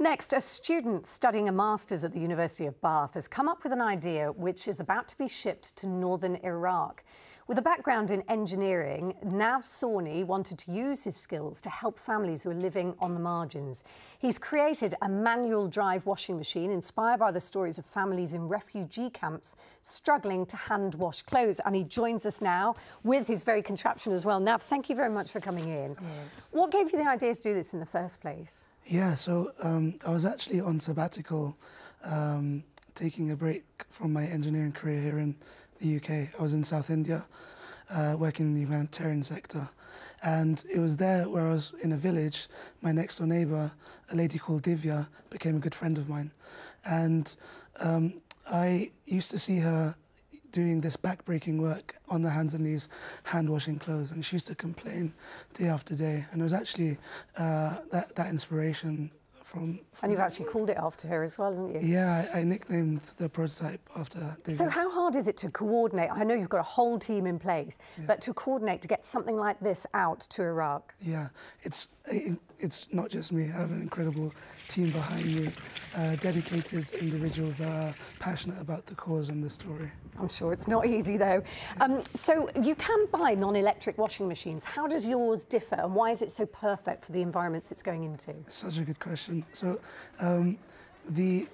Next, a student studying a master's at the University of Bath has come up with an idea which is about to be shipped to northern Iraq. With a background in engineering, Nav Sawhney wanted to use his skills to help families who are living on the margins. He's created a manual drive washing machine inspired by the stories of families in refugee camps struggling to hand wash clothes. And he joins us now with his very contraption as well. Nav, thank you very much for coming in. What gave you the idea to do this in the first place? Yeah, so I was actually on sabbatical, taking a break from my engineering career here in the UK. I was in South India, working in the humanitarian sector. And it was there where I was in a village. My next door neighbour, a lady called Divya, became a good friend of mine. And I used to see her doing this back-breaking work on the hands and knees, hand-washing clothes, and she used to complain day after day. And it was actually that inspiration from... And you've actually called it after her as well, haven't you? Yeah, I nicknamed the prototype after David. So how hard is it to coordinate? I know you've got a whole team in place, but to coordinate to get something like this out to Iraq? Yeah, it's not just me. I have an incredible team behind me, dedicated individuals that are passionate about the cause and the story. I'm sure it's not easy though. So you can buy non-electric washing machines. How does yours differ and why is it so perfect for the environments it's going into? Such a good question. So the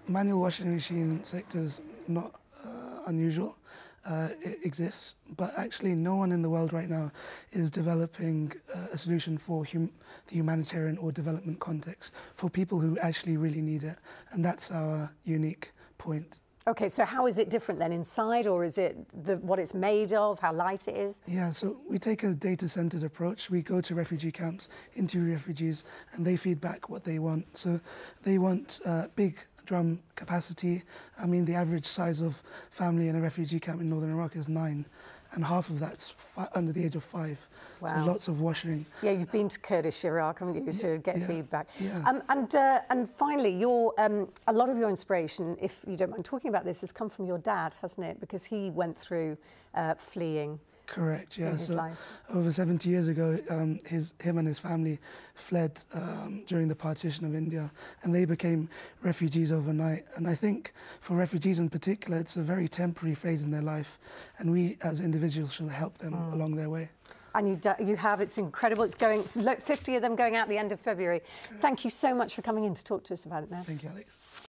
manual washing machine sector is not unusual. It exists, but actually no one in the world right now is developing a solution for the humanitarian or development context for people who actually really need it, and that's our unique point. Okay, so how is it different then inside, or is it what it's made of, how light it is? Yeah, so we take a data-centered approach. We go to refugee camps, interview refugees, and they feed back what they want. So they want big drum capacity. I mean, the average size of family in a refugee camp in northern Iraq is 9, and half of that's under the age of 5. Wow. So lots of washing. Yeah, you've been to Kurdish Iraq, haven't you, to get feedback. Yeah. And finally, a lot of your inspiration, if you don't mind talking about this, has come from your dad, hasn't it? Because he went through fleeing. Correct, yeah. His life. Over 70 years ago, him and his family fled during the partition of India, and they became refugees overnight. And I think for refugees in particular, it's a very temporary phase in their life, and we as individuals should help them along their way. And you have, it's incredible. It's going, look, 50 of them going out at the end of February. Correct. Thank you so much for coming in to talk to us about it now. Thank you, Alex.